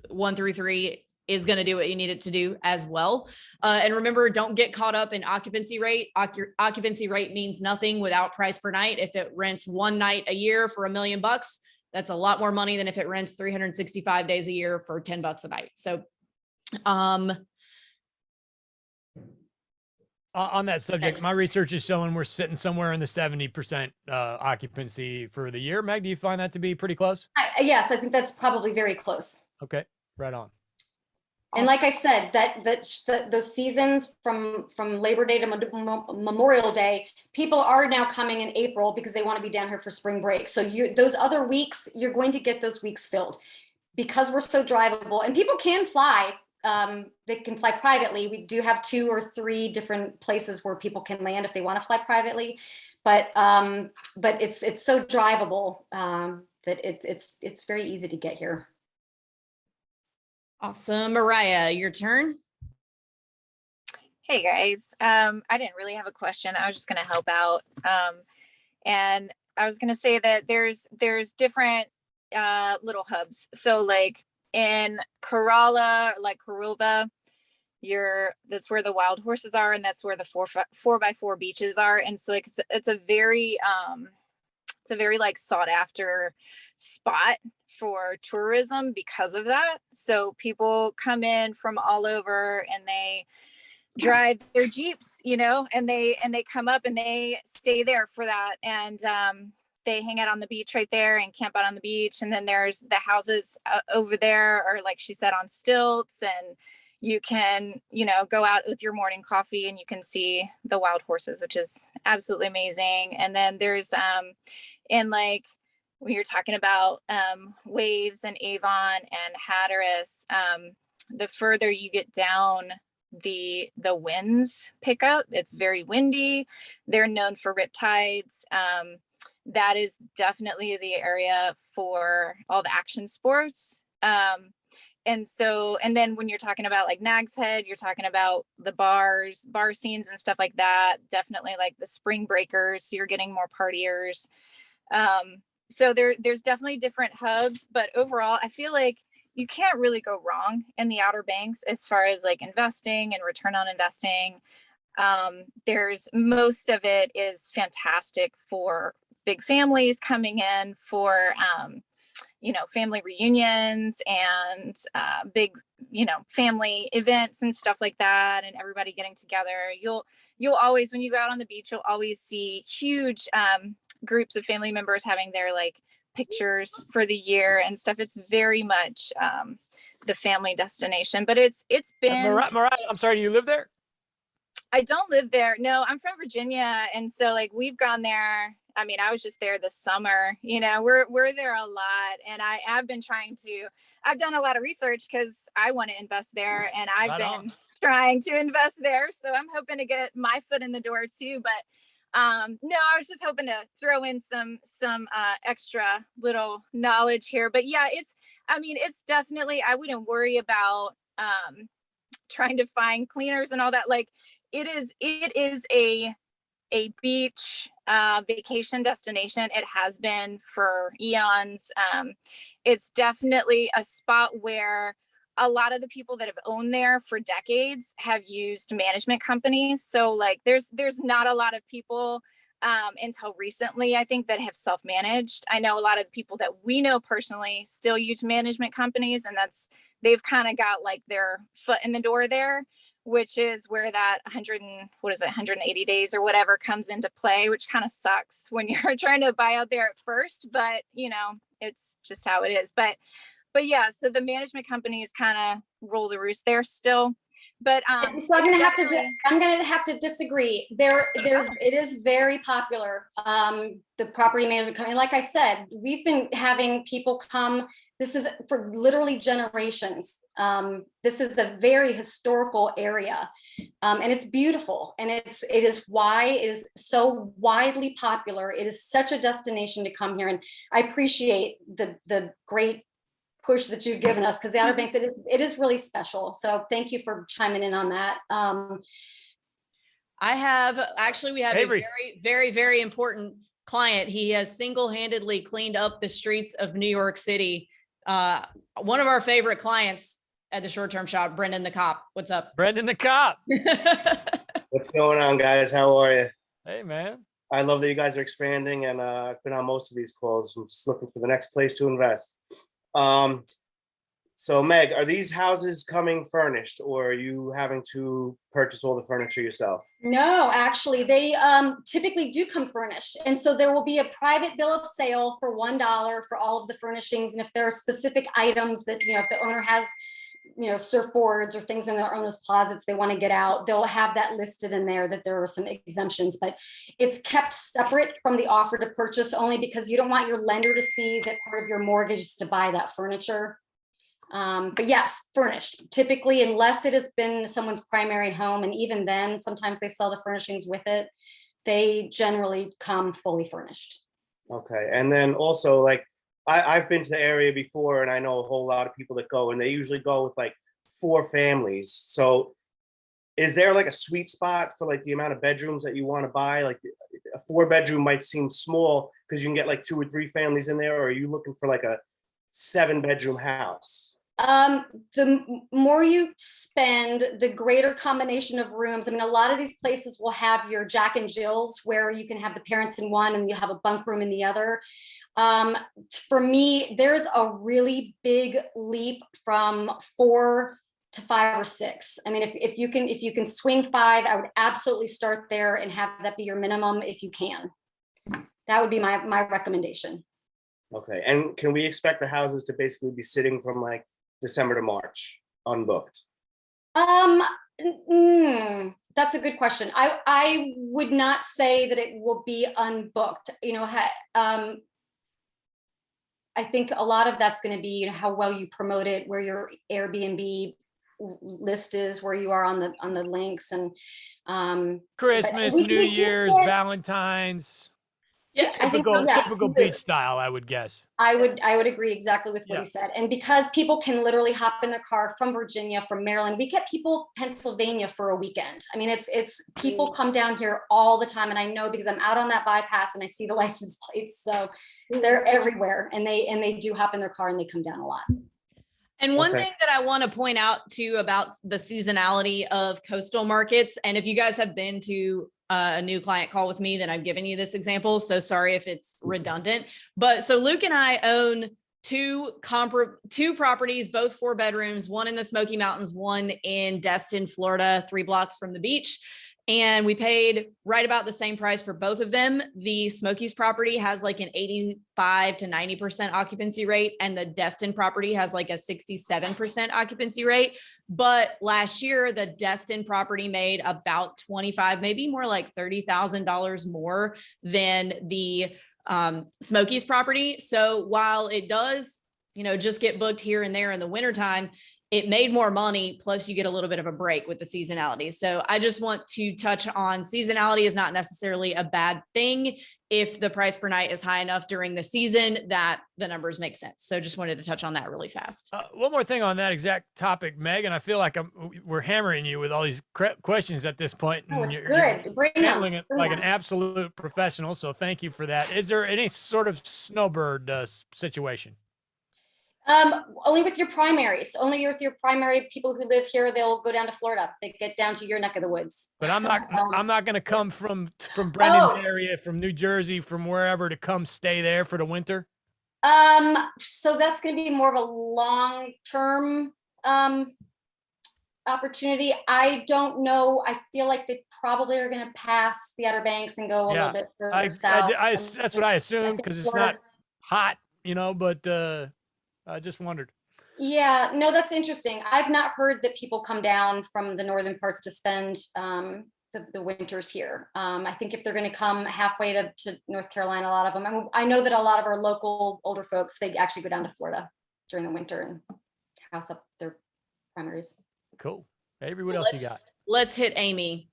1 through 3 is going to do what you need it to do as well. And remember, don't get caught up in occupancy rate. Occupancy rate means nothing without price per night. If it rents 1 night a year for $1 million, that's a lot more money than if it rents 365 days a year for $10 a night. So, on that subject, my research is showing we're sitting somewhere in the 70% occupancy for the year. Meg, do you find that to be pretty close? Yes, I think that's probably very close. Okay, right on. And like I said, those seasons from Labor Day to Memorial Day, people are now coming in April because they want to be down here for spring break. So those other weeks, you're going to get those weeks filled because we're so drivable, and people can fly. They can fly privately. We do have 2 or 3 different places where people can land if they want to fly privately, but it's so drivable that it's very easy to get here. Awesome. Mariah, your turn. Hey guys, I didn't really have a question. I was just going to help out. And I was going to say that there's different little hubs. So like in Kerala, like Karuva, that's where the wild horses are, and that's where the 4x4 beaches are. And so like it's a very like sought after spot for tourism because of that. So people come in from all over and they drive their Jeeps, and they come up and they stay there for that. And they hang out on the beach right there and camp out on the beach. And then there's the houses over there are, like she said, on stilts, and you can, go out with your morning coffee and you can see the wild horses, which is absolutely amazing. And then there's, and like when you're talking about Waves and Avon and Hatteras, the further you get down, the winds pick up. It's very windy. They're known for riptides. That is definitely the area for all the action sports. And then when you're talking about like Nag's Head, you're talking about the bar scenes and stuff like that. Definitely like the spring breakers. So you're getting more partiers. So there's definitely different hubs, but overall, I feel like you can't really go wrong in the Outer Banks as far as like investing and return on investing. There's most of it is fantastic for big families coming in for, family reunions and big, family events and stuff like that, and everybody getting together. You'll always, when you go out on the beach, you'll always see huge groups of family members having their like pictures for the year and stuff. It's very much the family destination, but it's been Mariah, I'm sorry, do you live there? I don't live there. No, I'm from Virginia. And so like we've gone there. I mean, I was just there this summer, we're there a lot. And I've done a lot of research because I want to invest there, and I've been trying to invest there. So I'm hoping to get my foot in the door too. But No, I was just hoping to throw in some extra little knowledge here, but yeah, it's definitely, I wouldn't worry about trying to find cleaners and all that. Like it is a beach vacation destination. It has been for eons. It's definitely a spot where a lot of the people that have owned there for decades have used management companies. So like there's not a lot of people until recently, I think, that have self-managed. I know a lot of the people that we know personally still use management companies, and they've kind of got like their foot in the door there, which is where that 180 days or whatever comes into play, which kind of sucks when you're trying to buy out there at first, but it's just how it is. But yeah, so the management companies kind of rule the roost there still. But so I'm gonna have to disagree. It is very popular. The property management company, like I said, we've been having people come. This is for literally generations. This is a very historical area, and it's beautiful. And it is why it is so widely popular. It is such a destination to come here, and I appreciate the great push that you've given us, because the Outer Banks, it is really special. So thank you for chiming in on that. We have Avery. a very, very, very important client. He has single-handedly cleaned up the streets of New York City. One of our favorite clients at the short-term shop, Brendan the Cop. What's up? Brendan the Cop. What's going on, guys? How are you? Hey, man. I love that you guys are expanding, and I've been on most of these calls. I'm just looking for the next place to invest. So Meg, are these houses coming furnished, or are you having to purchase all the furniture yourself? No, actually, they typically do come furnished. And so there will be a private bill of sale for $1 for all of the furnishings. And if there are specific items that, if the owner has, surfboards or things in their owner's closets they want to get out, they'll have that listed in there, that there are some exemptions. But it's kept separate from the offer to purchase, only because you don't want your lender to see that part of your mortgage is to buy that furniture. But yes, furnished, typically, unless it has been someone's primary home. And even then, sometimes they sell the furnishings with it. They generally come fully furnished. Okay. And then also, like, I've been to the area before, and I know a whole lot of people that go, and they usually go with like 4 families. So is there like a sweet spot for like the amount of bedrooms that you want to buy? Like a 4-bedroom might seem small because you can get like 2 or 3 families in there, or are you looking for like a 7-bedroom house? The more you spend, the greater combination of rooms. I mean, a lot of these places will have your Jack and Jills, where you can have the parents in one and you have a bunk room in the other. For me, there's a really big leap from 4 to 5 or 6. I mean, if you can swing 5, I would absolutely start there and have that be your minimum if you can. That would be my recommendation. Okay. And can we expect the houses to basically be sitting from like December to March unbooked? That's a good question. I would not say that it will be unbooked. I think a lot of that's going to be how well you promote it, where your Airbnb list is, where you are on the links, and Christmas, New Year's, Valentine's. Yeah, typical beach style, I would guess. I would agree exactly with what Yeah. he said. And because people can literally hop in their car from Virginia, from Maryland, we get people Pennsylvania for a weekend. I mean, it's people come down here all the time, and I know because I'm out on that bypass and I see the license plates, so they're everywhere, and they do hop in their car and they come down a lot. And one Okay. thing that I want to point out too about the seasonality of coastal markets, and if you guys have been to a new client call with me, then I've given you this example. So sorry if it's redundant, but so Luke and I own two properties, both 4 bedrooms, one in the Smoky Mountains, one in Destin, Florida, 3 blocks from the beach. And we paid right about the same price for both of them. The Smokies property has like an 85 to 90% occupancy rate, and the Destin property has like a 67% occupancy rate. But last year, the Destin property made about 25, maybe more like $30,000 more than the Smokies property. So while it does just get booked here and there in the wintertime, it made more money. Plus you get a little bit of a break with the seasonality. So I just want to touch on seasonality is not necessarily a bad thing if the price per night is high enough during the season that the numbers make sense. So just wanted to touch on that really fast. One more thing on that exact topic, Meg, and I feel like we're hammering you with all these questions at this point. Oh, And it's good. Bring handling them. it like an absolute professional. So thank you for that. Is there any sort of snowbird situation? Only with your primaries, only with your primary people who live here, they'll go down to Florida. They get down to your neck of the woods. But I'm not going to come from Brendan's area, from New Jersey, from wherever to come stay there for the winter. So that's going to be more of a long-term opportunity. I don't know. I feel like they probably are going to pass the Outer Banks and go a little bit further south. That's what I assumed, because it's not hot, but I just wondered. Yeah, no, that's interesting. I've not heard that people come down from the northern parts to spend the winters here. I think if they're going to come halfway to North Carolina, a lot of them. I know that a lot of our local older folks, they actually go down to Florida during the winter and house up their primaries. Cool. Avery, what else you got? Let's hit Amy.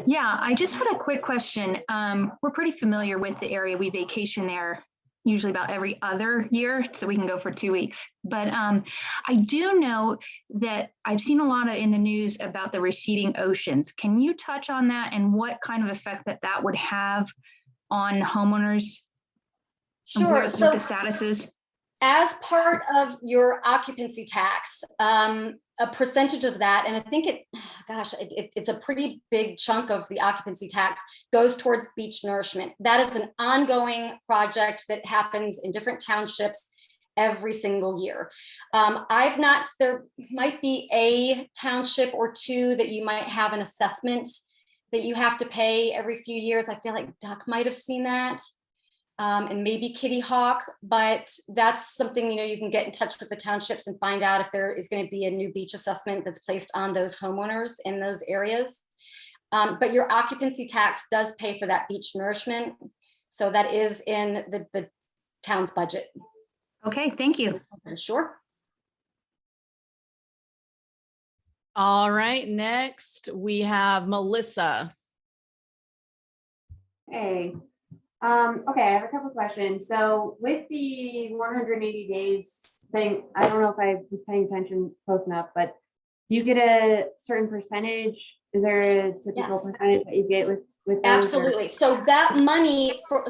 Yeah, I just had a quick question. We're pretty familiar with the area. We vacation there usually about every other year, so we can go for 2 weeks. But I do know that I've seen a lot in the news about the receding oceans. Can you touch on that and what kind of effect that would have on homeowners? Sure. What the status is? As part of your occupancy tax, a percentage of that, and I think it's a pretty big chunk of the occupancy tax, goes towards beach nourishment. That is an ongoing project that happens in different townships every single year. There might be a township or two that you might have an assessment that you have to pay every few years. I feel like Duck might have seen that. And maybe Kitty Hawk, but that's something, you can get in touch with the townships and find out if there is going to be a new beach assessment that's placed on those homeowners in those areas. But your occupancy tax does pay for that beach nourishment. So that is in the town's budget. Okay, thank you. Sure. All right, next we have Melissa. Hey. Okay, I have a couple questions. So with the 180 days thing, I don't know if I was paying attention close enough, but do you get a certain percentage? Is there a typical percentage that you get with those? Absolutely. So that money for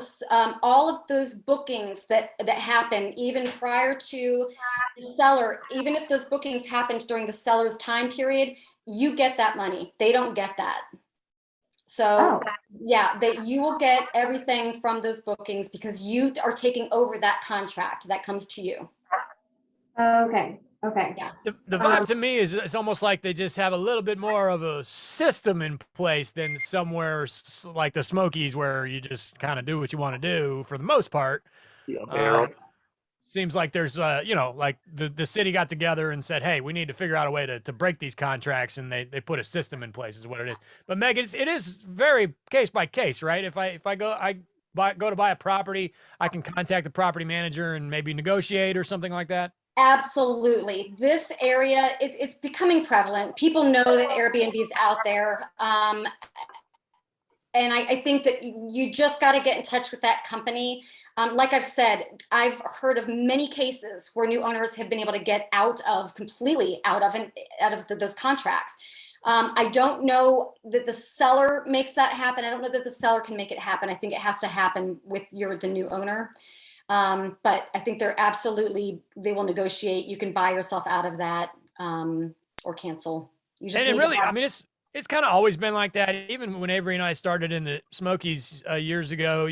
all of those bookings that happen even prior to the seller, even if those bookings happened during the seller's time period, you get that money. They don't get that. So you will get everything from those bookings because you are taking over that contract that comes to you. Okay. Yeah. The vibe to me is it's almost like they just have a little bit more of a system in place than somewhere like the Smokies, where you just kind of do what you want to do for the most part. Seems like there's like the city got together and said, hey, we need to figure out a way to break these contracts, and they put a system in place is what it is. But Meg, it is very case by case, right? If I go to buy a property, I can contact the property manager and maybe negotiate or something like that. Absolutely. This area, it's becoming prevalent. People know that Airbnb is out there. And I think that you just got to get in touch with that company. Like I've said, I've heard of many cases where new owners have been able to get completely out of those contracts. I don't know that the seller makes that happen. I don't know that the seller can make it happen. I think it has to happen with the new owner. But I think they will negotiate. You can buy yourself out of that or cancel. You just it's kind of always been like that. Even when Avery and I started in the Smokies years ago,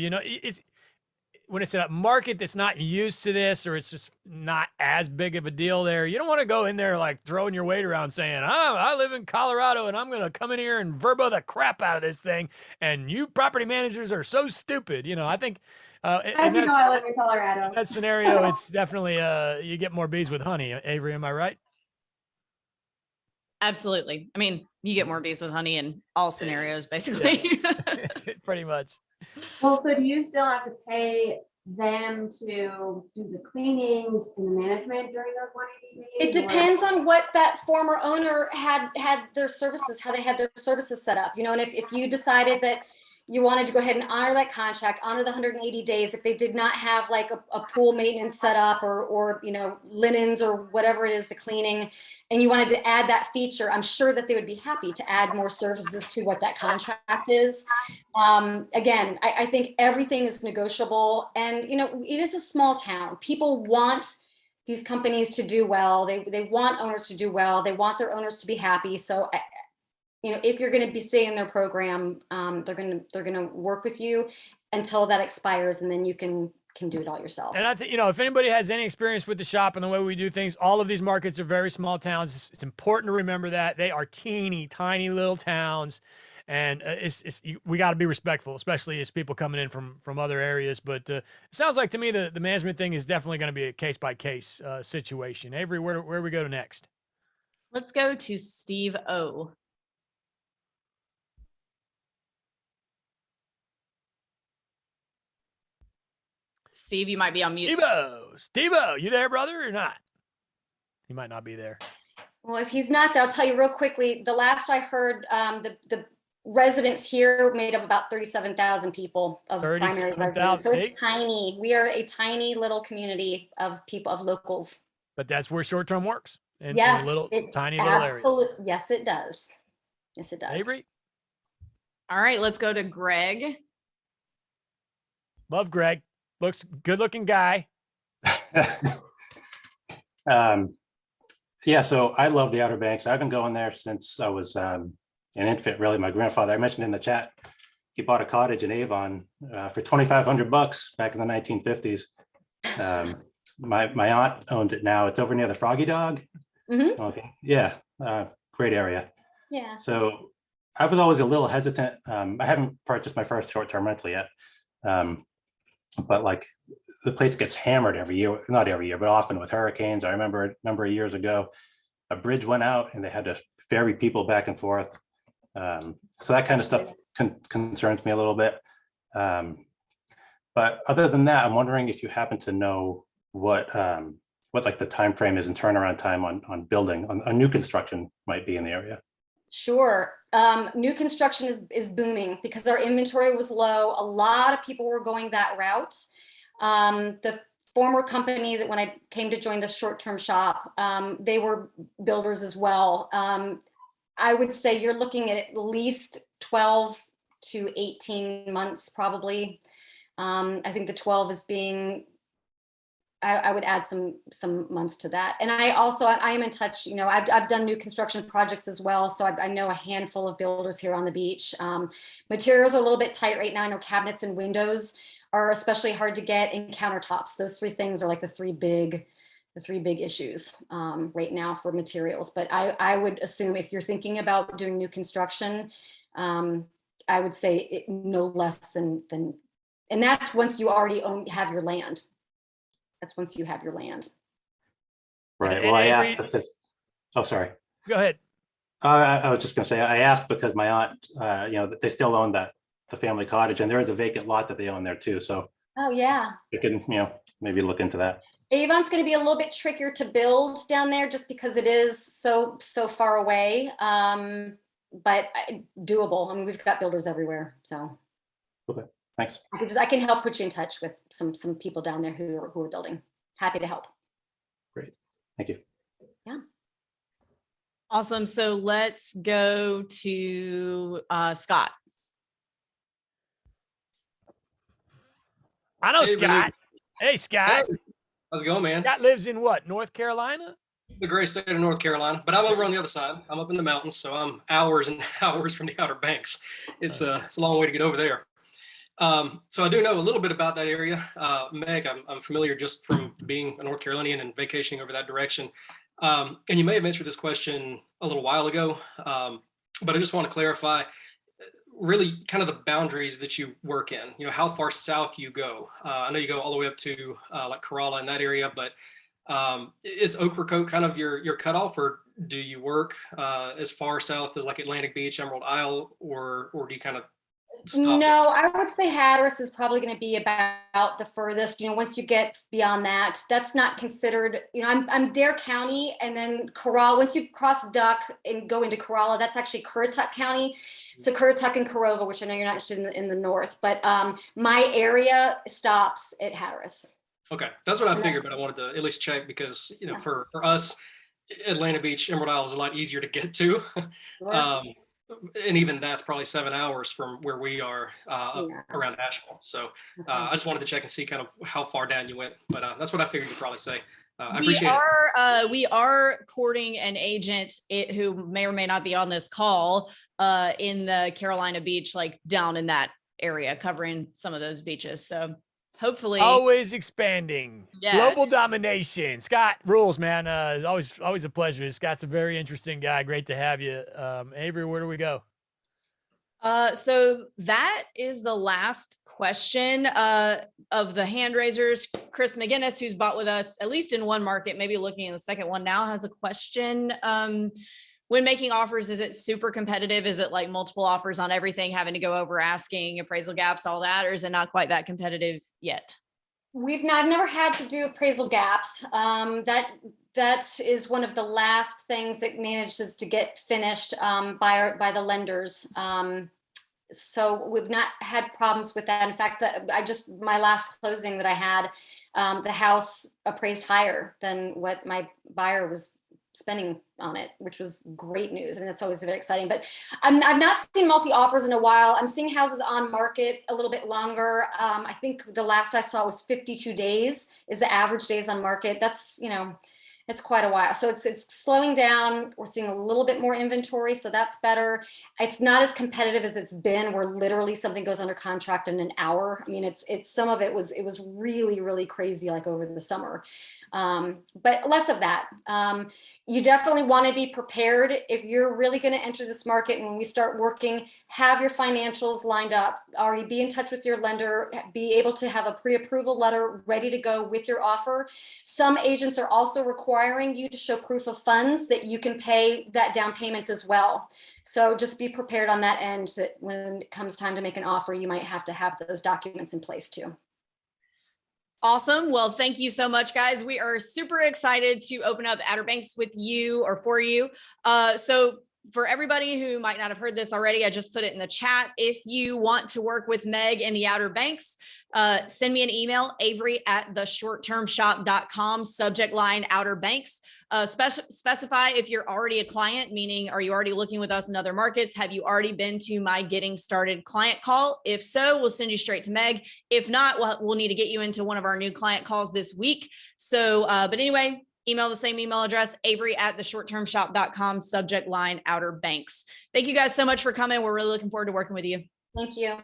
when it's a market that's not used to this, or it's just not as big of a deal there, you don't want to go in there like throwing your weight around saying, I live in Colorado and I'm going to come in here and verbo the crap out of this thing. And you property managers are so stupid. I think, I live in Colorado. In that scenario, it's definitely, you get more bees with honey. Avery, am I right? Absolutely. You get more bees with honey in all scenarios, basically. Pretty much. Well, so do you still have to pay them to do the cleanings and the management during those 180 It days? or- depends on what that former owner had their services, how they had their services set up, you know, and if you decided that you wanted to go ahead and honor that contract, honor the 180 days, if they did not have like a pool maintenance set up or, you know, linens or whatever it is, the cleaning, and you wanted to add that feature, I'm sure that they would be happy to add more services to what that contract is. Again, I think everything is negotiable, and, you know, it is a small town. People want these companies to do well. They want owners to do well. They want their owners to be happy. So, you know, if you're going to be staying in their program, they're going to work with you until that expires, and then you can do it all yourself. And I think, you know, if anybody has any experience with the shop and the way we do things, all of these markets are very small towns. It's important to remember that they are teeny tiny little towns, and we got to be respectful, especially as people coming in from other areas. But it sounds like to me the management thing is definitely going to be a case by case situation. Avery, where we go next? Let's go to Steve O. Steve, you might be on mute. Steve-O, you there, brother, or not? He might not be there. Well, if he's not there, I'll tell you real quickly. The last I heard, the residents here made up about 37,000 people of primary residents. So it's tiny. We are a tiny little community of people, of locals. But that's where short-term works. In Yes, tiny little areas. Yes, it does. Yes, it does. Avery? All right, let's go to Greg. Love Greg. Looks good looking guy. Yeah, so I love the Outer Banks. I've been going there since I was an infant, really. My grandfather, I mentioned in the chat, he bought a cottage in Avon for $2,500 back in the 1950s. My aunt owns it now. It's over near the Froggy Dog. Mm-hmm. Okay. Yeah, great area. Yeah. So I was always a little hesitant. I haven't purchased my first short-term rental yet. But like the place gets hammered every year, not every year, but often with hurricanes. I remember years ago, a bridge went out and they had to ferry people back and forth. So that kind of stuff concerns me a little bit. But other than that, I'm wondering if you happen to know what like the time frame is and turnaround time on building on new construction might be in the area. Sure. New construction is booming because our inventory was low. A lot of people were going that route. The former company that when I came to join the short-term shop, they were builders as well. I would say you're looking at least 12 to 18 months, probably. I think the 12 is being, I would add some months to that. And I am in touch, you know, I've done new construction projects as well. So I know a handful of builders here on the beach. Materials are a little bit tight right now. I know cabinets and windows are especially hard to get, and countertops. Those three things are like the three big issues right now for materials. But I would assume if you're thinking about doing new construction, I would say no less than, and that's once you already have your land. That's once you have your land. Right. Well, I asked because, oh, sorry. Go ahead. I was just going to say, I asked because my aunt, you know, they still own the family cottage, and there is a vacant lot that they own there too. So. Oh yeah. You can, you know, maybe look into that. Avon's going to be a little bit trickier to build down there just because it is so far away, but doable. I mean, we've got builders everywhere, so. Okay, thanks. I can help put you in touch with some people down there who are building. Happy to help. Great, thank you. Yeah. Awesome. So let's go to Scott. I know Scott. Hey, Scott. Hey, how's it going, man? Scott lives in what, North Carolina? The great state of North Carolina, but I'm over on the other side. I'm up in the mountains, so I'm hours and hours from the Outer Banks. It's a long way to get over there. So I do know a little bit about that area. Meg, I'm familiar just from being a North Carolinian and vacationing over that direction. And you may have answered this question a little while ago, but I just want to clarify really kind of the boundaries that you work in, you know, how far south you go. I know you go all the way up to like Kerala in that area, but Is Ocracoke kind of your cutoff, or do you work as far south as like Atlantic Beach, Emerald Isle, or do you kind of stop? No, I would say Hatteras is probably going to be about the furthest. Once you get beyond that, that's not considered. I'm Dare County, and then Corolla. Once you cross Duck and go into Corolla, that's actually Currituck County. So Currituck and Corova, which I know you're not interested in the north, but my area stops at Hatteras. Okay, that's what I figured, but I wanted to at least check because for us, Atlanta Beach, Emerald Isle is a lot easier to get to. Sure. And even that's probably 7 hours from where we are around Asheville. So I just wanted to check and see kind of how far down you went, but that's what I figured you'd probably say. I appreciate it. We are courting an agent who may or may not be on this call in the Carolina Beach, like down in that area, covering some of those beaches. So hopefully always expanding. Yeah. Global domination. Scott rules, man. It's always a pleasure. Scott's a very interesting guy. Great to have you. Avery, where do we go? So that is the last question of the hand raisers. Chris McGinnis, who's bought with us at least in one market, maybe looking in the second one now, has a question. When making offers, is it super competitive? Is it like multiple offers on everything, having to go over asking, appraisal gaps, all that, or is it not quite that competitive yet? I've never had to do appraisal gaps. That is one of the last things that manages to get finished by the lenders. So we've not had problems with that. In fact, my last closing that I had, the house appraised higher than what my buyer was spending on it, which was great news. I mean, that's always very exciting, but I've not seen multi-offers in a while. I'm seeing houses on market a little bit longer. I think the last I saw was 52 days is the average days on market. That's, it's quite a while. So it's slowing down. We're seeing a little bit more inventory, so that's better. It's not as competitive as it's been, where literally something goes under contract in an hour. I mean, it's some of it was really, really crazy, like over the summer. But less of that. You definitely want to be prepared if you're really going to enter this market. And when we start working, have your financials lined up, already be in touch with your lender, be able to have a pre-approval letter ready to go with your offer. Some agents are also requiring you to show proof of funds that you can pay that down payment as well. So just be prepared on that end, that when it comes time to make an offer, you might have to have those documents in place too. Awesome. Well, thank you so much, guys. We are super excited to open up Outer Banks with you or for you. So for everybody who might not have heard this already, I just put it in the chat. If you want to work with Meg in the Outer Banks, send me an email, avery@theshorttermshop.com, subject line Outer Banks. Specify if you're already a client, meaning are you already looking with us in other markets? Have you already been to my Getting Started client call? If so, we'll send you straight to Meg. If not, we'll need to get you into one of our new client calls this week. So, but anyway, email the same email address, avery@theshorttermshop.com, subject line Outer Banks. Thank you guys so much for coming. We're really looking forward to working with you. Thank you.